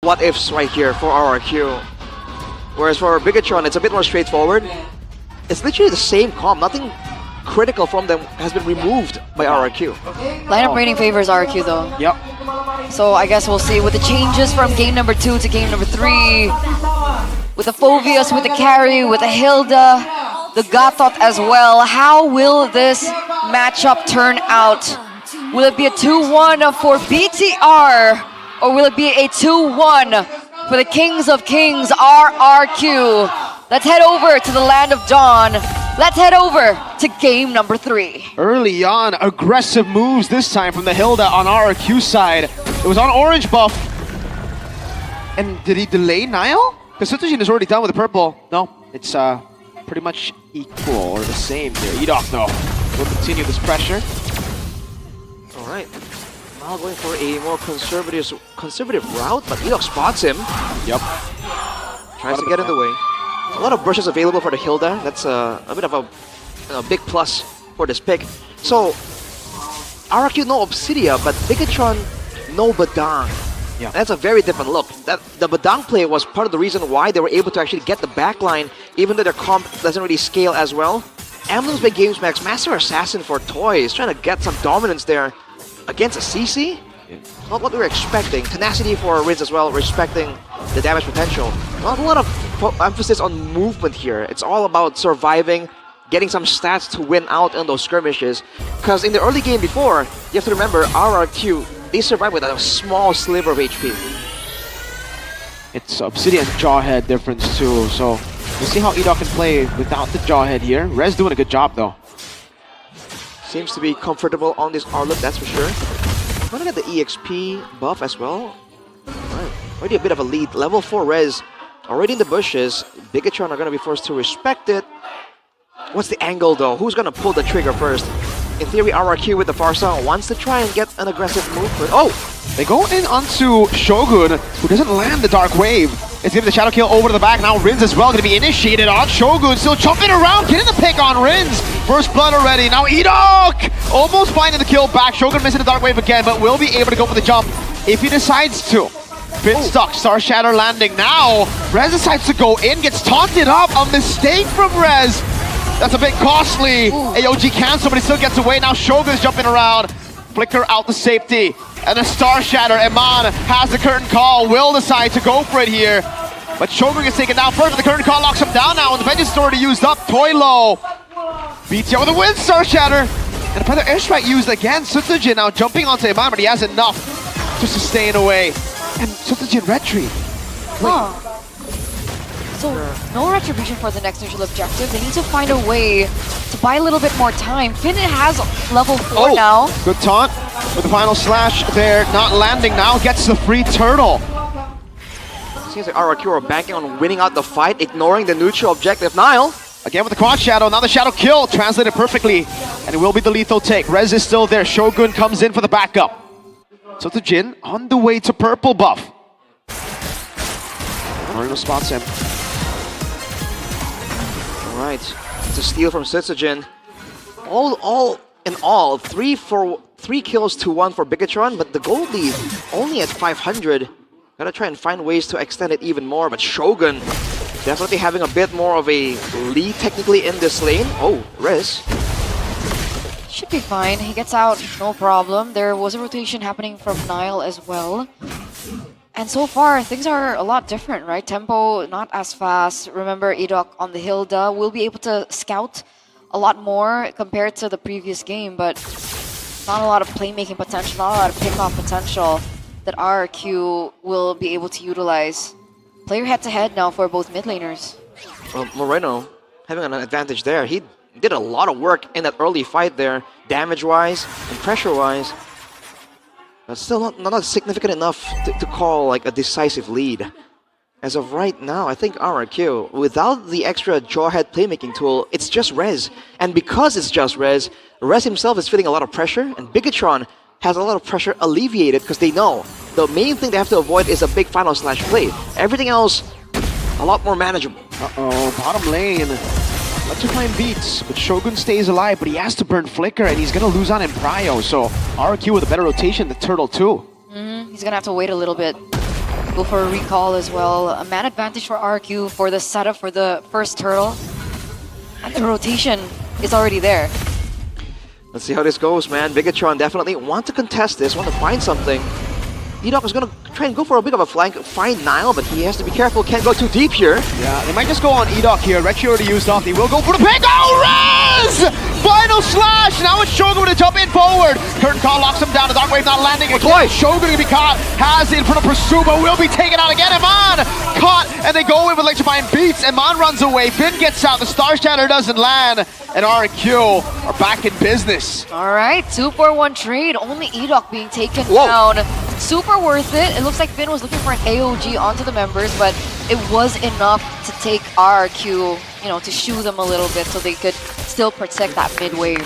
what ifs right here for RRQ. Whereas for Bigetron, it's a bit more straightforward. It's literally the same comp. Nothing critical from them has been removed by RRQ. Lineup rating favors RQ though. Yep. So I guess we'll see with the changes from game number 2 to game number 3. With the Phobius, with the Carry, with the Hilda, the Gothot as well. How will this matchup turn out? Will it be a 2-1 for BTR? Or will it be a 2-1 for the Kings of Kings, RRQ? Let's head over to the Land of Dawn. Let's head over to game number 3. Early on, aggressive moves this time from the Hilda on RRQ side. It was on orange buff. And did he delay Nile? Because Sutojin is already done with the purple. No, it's pretty much equal or the same there. Edok though will continue this pressure. Alright. Now going for a more conservative route, but Edok spots him. Yep. Tries to get in the way. A lot of brushes available for the Hilda. That's a bit of a big plus for this pick. So, RRQ no Obsidia, but Bigetron no Badang. Yeah. That's a very different look. The Badang play was part of the reason why they were able to actually get the backline, even though their comp doesn't really scale as well. Emblems by GamesMax, Master Assassin for Toys, trying to get some dominance there against a CC. Not what we were expecting. Tenacity for Riz as well, respecting the damage potential. Not a lot of emphasis on movement here. It's all about surviving, getting some stats to win out in those skirmishes. Because in the early game before, you have to remember, RRQ, they survived with a small sliver of HP. It's Obsidian Jawhead difference too, so we'll see how Edok can play without the Jawhead here. Rez doing a good job though. Seems to be comfortable on this Arlet, that's for sure. Gonna get the EXP buff as well. Alright, already a bit of a lead. Level 4 Rez already in the bushes. Bigetron are gonna be forced to respect it. What's the angle though? Who's gonna pull the trigger first? In theory, RRQ with the Farsa wants to try and get an aggressive move. But oh! They go in onto Shogun, who doesn't land the Dark Wave. It's giving the Shadow Kill over to the back. Now Rins as well going to be initiated on Shogun. Still jumping around, getting the pick on Rins. First blood already. Now Edok almost finding the kill back. Shogun missing the Dark Wave again, but will be able to go for the jump if he decides to. Bit stuck. Star Shatter landing now. Rez decides to go in, gets taunted up. A mistake from Rez. That's a bit costly. AOG cancel, but he still gets away. Now Shogun's jumping around. Flicker out the safety. And a Star Shatter. Eman has the curtain call. Will decide to go for it here. But Shogun gets taken down first. The curtain call locks him down now. And the vengeance is already used up. Toy low. BTR with a win. Star Shatter. And a further airstrike used again. Sutojin now jumping onto Eman, but he has enough to sustain away. And Sutojin retreat. Huh. So, no retribution for the next neutral objective. They need to find a way to buy a little bit more time. Finn has level 4 now. Good taunt with the final slash there. Not landing now. Gets the free turtle. Seems like RRQ are banking on winning out the fight, ignoring the neutral objective. Nile! Again with the quad shadow. Now the shadow kill. Translated perfectly. And it will be the lethal take. Rez is still there. Shogun comes in for the backup. So the Jin on the way to purple buff. Marino spots him. Alright, it's a steal from Sutojin. All in all, 3 kills to 1 for Bigetron, but the gold lead only at 500. Gotta try and find ways to extend it even more, but Shogun definitely having a bit more of a lead technically in this lane. Oh, Rez. Should be fine. He gets out, no problem. There was a rotation happening from Nile as well. And so far, things are a lot different, right? Tempo, not as fast. Remember, Edok on the Hilda will be able to scout a lot more compared to the previous game, but not a lot of playmaking potential, not a lot of pick-off potential that RRQ will be able to utilize. Player head-to-head now for both mid laners. Well, Moreno having an advantage there. He did a lot of work in that early fight there, damage-wise and pressure-wise. But still not significant enough to call like a decisive lead. As of right now, I think RRQ, without the extra Jawhead playmaking tool, it's just Rez. And because it's just Rez, Rez himself is feeling a lot of pressure, and Bigetron has a lot of pressure alleviated because they know the main thing they have to avoid is a big final slash play. Everything else, a lot more manageable. Uh-oh, bottom lane. Electrifying beats, but Shogun stays alive, but he has to burn Flicker, and he's gonna lose on in Prio, so RQ with a better rotation, the Turtle too. He's gonna have to wait a little bit. Go for a recall as well. A man advantage for RQ for the setup for the first turtle. And the rotation is already there. Let's see how this goes, man. Bigetron definitely want to contest this, want to find something. E-Dog is going to try and go for a bit of a flank, find Nile, but he has to be careful, can't go too deep here. Yeah, they might just go on E-Dog here. Retchi already used off. They will go for the pick. Oh, Rez! Final slash! Now it's Shogun with a jump in forward. Curtain call locks him down. The Dark Wave not landing again. Toy. Shogun going to be caught. Has it in front of Pursuit, but will be taken out again. Iman caught, and they go in with Electrifying Beats. Iman runs away. Finn gets out. The Star Shatter doesn't land. And RQ are back in business. Alright, 2-for-1 trade. Only E-Dog being taken Whoa. down. Super worth it. It looks like Finn was looking for an AOG onto the members, but it was enough to take RQ, you know, to shoo them a little bit so they could still protect that mid wave.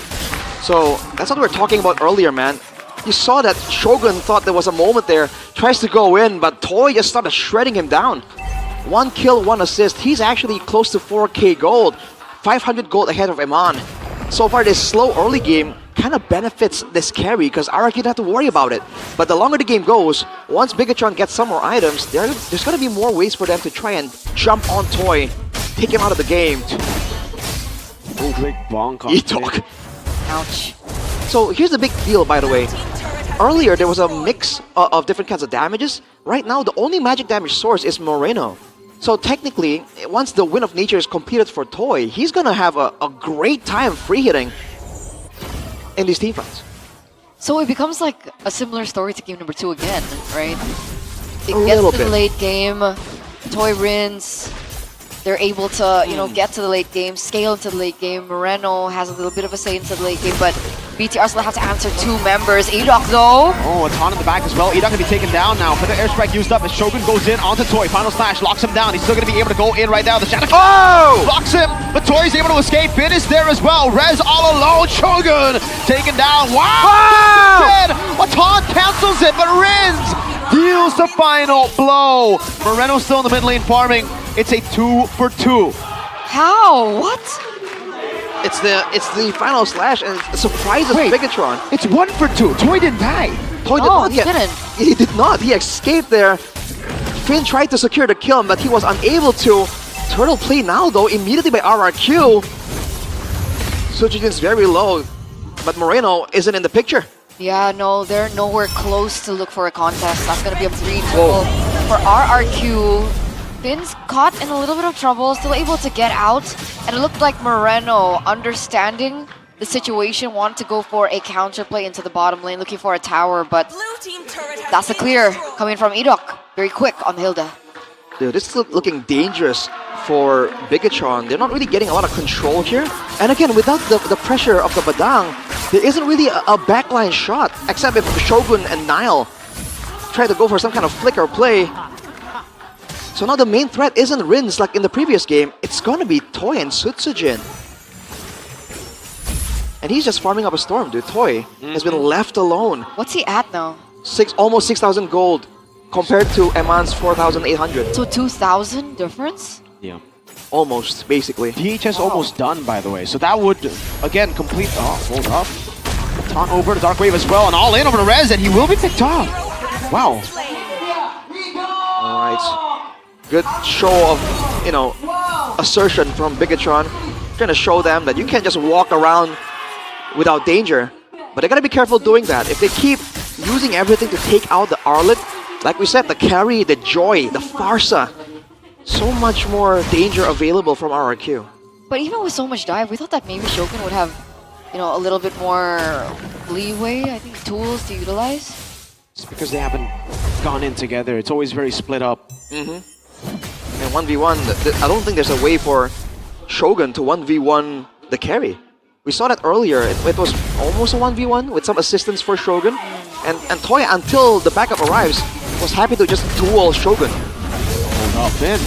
So that's what we were talking about earlier, man. You saw that Shogun thought there was a moment there, tries to go in, but Toy just started shredding him down. 1 kill, 1 assist. He's actually close to 4k gold. 500 gold ahead of Iman. So far, this slow early game kind of benefits this carry because RQ don't have to worry about it. But the longer the game goes, once Bigetron gets some more items, there's going to be more ways for them to try and jump on Toy, take him out of the game. Oh, great bonk on E-Dog. Ouch. So here's the big deal, by the way. Earlier, there was a mix of different kinds of damages. Right now, the only magic damage source is Moreno. So technically, once the Wind of Nature is completed for Toy, he's gonna have a great time free hitting in these team fights. So it becomes like a similar story to game number 2 again, right? It A gets little to the bit. late game, Toy wins. They're able to, you know, get to the late game, scale into the late game. Moreno has a little bit of a say into the late game, but BTR still have to answer 2 members. E-Dog though. Oh, a taunt in the back as well. E-Dog gonna be taken down now. But the airstrike used up as Shogun goes in onto Toy. Final slash locks him down. He's still gonna be able to go in right now. The Shadow blocks him, but Toy's able to escape. Finn is there as well. Rez all alone. Shogun taken down. Wow! Dead. A taunt cancels it, but Rins deals the final blow. Moreno still in the mid lane farming. It's a 2-for-2. How? What? It's the final slash, and it surprises Wait. Bigetron. It's 1-for-2. Toy didn't die. Toy did Oh, not he yet. didn't. He did not. He escaped there. Finn tried to secure the kill, but he was unable to. Turtle play now, though, immediately by RRQ. Sujin's very low, but Moreno isn't in the picture. Yeah, no, they're nowhere close to look for a contest. That's gonna be a 3 Whoa. for RRQ. Finn's caught in a little bit of trouble, still able to get out, and it looked like Moreno, understanding the situation, wanted to go for a counterplay into the bottom lane, looking for a tower, but that's a clear coming from E-Dog. Very quick on Hilda. Dude, this is looking dangerous for Bigetron. They're not really getting a lot of control here. And again, without the pressure of the Badang, there isn't really a backline shot, except if Shogun and Nile try to go for some kind of flicker play. So now the main threat isn't Rins like in the previous game, it's gonna be Toy and Sutsujin. And he's just farming up a storm, dude. Toy has been left alone. What's he at now? Almost 6,000 gold compared to Eman's 4,800. So 2,000 difference? Yeah. Almost, basically. DHS almost done, by the way. So that would, again, complete... Oh, hold up. Taunt over to Dark Wave as well, and all in over to Rez, and he will be picked off. Wow. Alright. Good show of, you know, assertion from Bigetron. Trying to show them that you can't just walk around without danger. But they gotta be careful doing that. If they keep using everything to take out the Arlet, like we said, the carry, the Joy, the Farsa, so much more danger available from RRQ. But even with so much dive, we thought that maybe Shogun would have, you know, a little bit more leeway, I think, tools to utilize. It's because they haven't gone in together. It's always very split up. And 1v1, I don't think there's a way for Shogun to 1v1 the carry. We saw that earlier. It was almost a 1v1 with some assistance for Shogun. And Toy, until the backup arrives, was happy to just duel Shogun. Hold up in.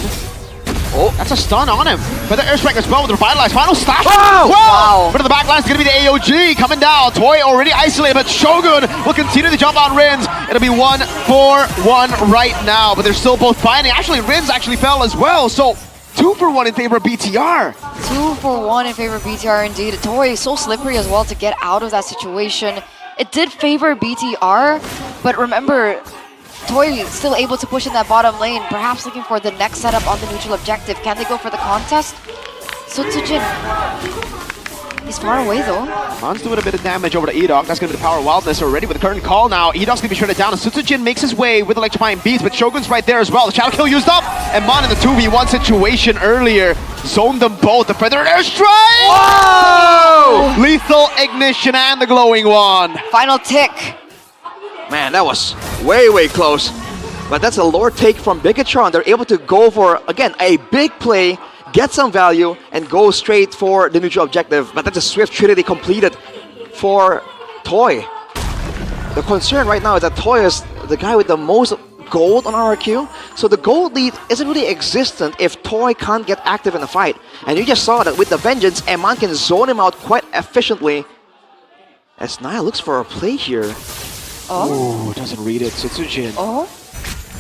Oh, That's a stun on him. But the airstrike as well with the revitalized final slash. Wow! Wow. But in the back line is going to be the AOG coming down. Toy already isolated, but Shogun will continue to jump on Rins. It'll be 1-for-1 right now, but they're still both fighting. Actually, Rins actually fell as well, so 2-for-1 in favor of BTR. 2-for-1 in favor of BTR indeed. Toy is so slippery as well to get out of that situation. It did favor BTR, but remember, Toy is still able to push in that bottom lane, perhaps looking for the next setup on the neutral objective. Can they go for the contest? Sutsujin. He's far away though. Man's doing a bit of damage over to Edok. That's going to be the power of wildness already with the current call now. Edok's going to be shredded down, and Sutsujin makes his way with electrifying beats, but Shogun's right there as well. The shadow kill used up, and Mon in the 2v1 situation earlier zoned them both. The Predator airstrike! Whoa! Lethal ignition and the glowing one. Final tick. Man, that was way, way close. But that's a lore take from Bigetron. They're able to go for, again, a big play, get some value, and go straight for the neutral objective. But that's a swift trinity completed for Toy. The concern right now is that Toy is the guy with the most gold on RRQ. So the gold lead isn't really existent if Toy can't get active in the fight. And you just saw that with the Vengeance, Eman can zone him out quite efficiently. As Niall looks for a play here. Oh. Ooh, doesn't read it. Sutsujin. Oh.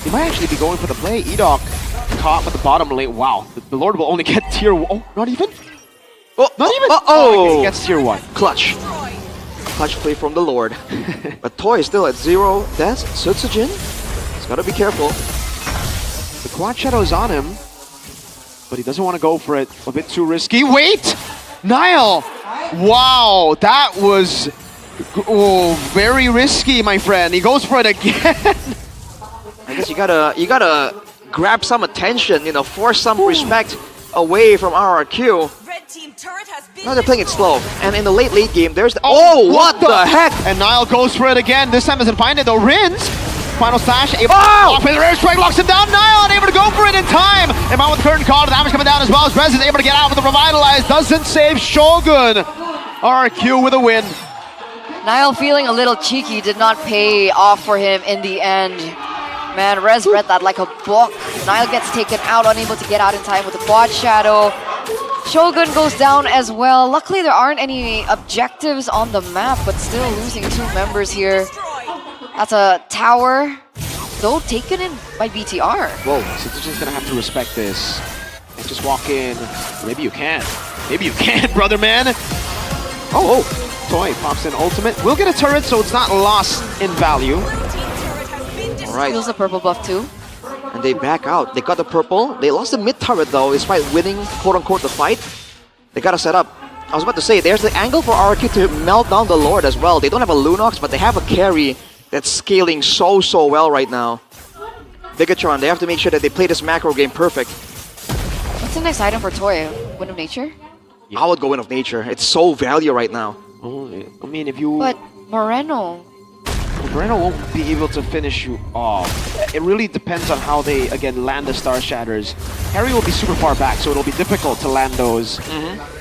He might actually be going for the play. Edok caught with the bottom lane. Wow, the Lord will only get tier 1. Oh, not even? Oh, Not even? oh! Okay, he gets tier 1. Clutch. Clutch play from the Lord. But Toy is still at 0 deaths. Sutsujin, he's gotta be careful. The quad shadow is on him, but he doesn't want to go for it. A bit too risky. Wait! Niall! Wow, that was very risky, my friend. He goes for it again. I guess you gotta grab some attention, force some respect away from RRQ. Red team turret has been Now they're playing it slow. And in the late game, there's the... Oh, what the heck? And Niall goes for it again. This time doesn't find it though. Rins! Final slash, able Oh! to air strike, locks him down. Niall unable to go for it in time. And on with the current call, the damage coming down as well as Rez is able to get out with the revitalize. Doesn't save Shogun. RRQ with a win. Niall feeling a little cheeky, did not pay off for him in the end. Man, Rez read that like a book. Niall gets taken out, unable to get out in time with the quad shadow. Shogun goes down as well. Luckily, there aren't any objectives on the map, but still losing 2 members here. destroyed. That's a tower, though taken in by BTR. Whoa, Sutsujin's gonna have to respect this. And just walk in. Maybe you can. Maybe you can, brother man. Oh, Toy pops in ultimate. We'll get a turret, so it's not lost in value. Team turret has been destroyed. All right. Feels the purple buff too. And they back out. They got the purple. They lost the mid turret though, despite winning, quote-unquote, the fight. They gotta set up. I was about to say, there's the angle for RRQ to melt down the Lord as well. They don't have a Lunox, but they have a carry that's scaling so well right now. Bigetron, they have to make sure that they play this macro game perfect. What's the next item for Toy? Wind of Nature? I would go Wind of Nature. It's so value right now. Oh, I mean, if you... But Moreno. Moreno won't be able to finish you off. It really depends on how they, again, land the Star Shatters. Harry will be super far back, so it'll be difficult to land those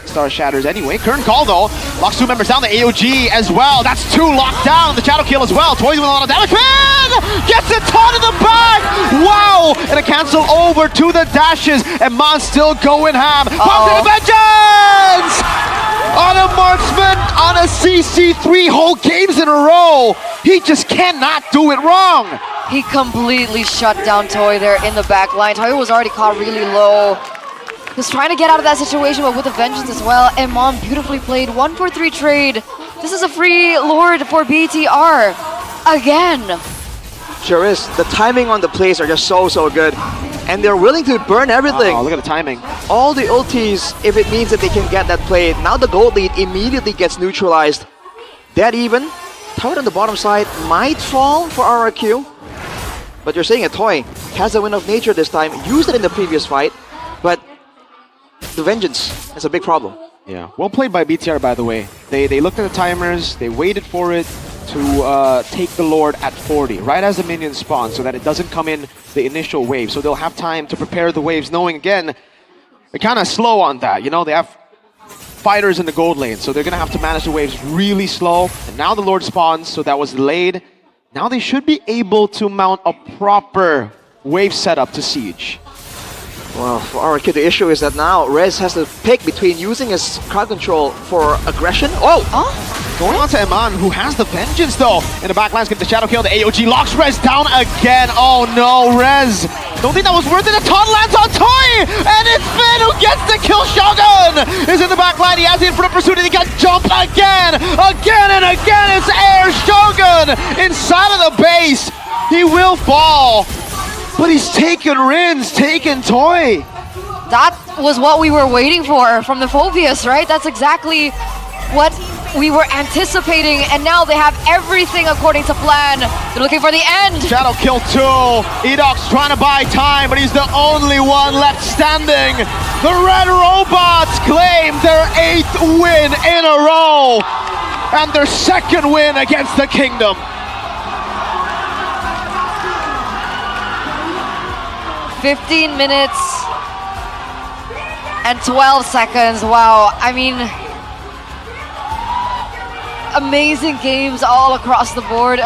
Star Shatters anyway. Current call, though. Locks 2 members down. The AOG as well. That's 2 locked down. The Shadow Kill as well. Toys with a lot of damage. Man! Gets a ton in the back! Wow! And a cancel over to the dashes. And Mon's still going ham. Pops in the vengeance! On a marksman, on a CC 3 whole games in a row. He just cannot do it wrong. He completely shut down Toy there in the back line. Toy was already caught really low. He was trying to get out of that situation, but with a vengeance as well. Emon beautifully played. 1-for-3 trade. This is a free Lord for BTR. Again. Sure is. The timing on the plays are just so good. And they're willing to burn everything. Oh, look at the timing. All the ultis, if it means that they can get that play. Now the gold lead immediately gets neutralized. Dead even. Turret on the bottom side might fall for RRQ. But you're saying a Toy has a Wind of Nature this time. Used it in the previous fight. But the Vengeance is a big problem. Yeah, well played by BTR, by the way. They looked at the timers, they waited for it to take the Lord at 40, right as the minions spawn, so that it doesn't come in the initial wave. So they'll have time to prepare the waves, knowing, again, they're kind of slow on that. You know, they have fighters in the gold lane, so they're going to have to manage the waves really slow. And now the Lord spawns, so that was delayed. Now they should be able to mount a proper wave setup to Siege. Well, for RRQ, the issue is that now Rez has to pick between using his crowd control for aggression. Oh! Going on to Eman, who has the Vengeance, though. In the back lines, get the Shadow Kill. The AOG locks Rez down again. Oh, no, Rez. Don't think that was worth it. A taunt lands on Toy! And it's Finn who gets the kill. Shogun is in the back line. He has the infinite pursuit, and he got jumped again. Again and again, it's Air Shogun inside of the base. He will fall, but he's taken Rins, taken Toy. That was what we were waiting for from the Phobius, right? That's exactly what we were anticipating, and now they have everything according to plan. They're looking for the end. Shadow kill 2. Edoc's trying to buy time, but he's the only one left standing. The Red Robots claim their 8th win in a row, and their 2nd win against the Kingdom. "15 minutes and 12 seconds. Wow, I mean, amazing games all across the board.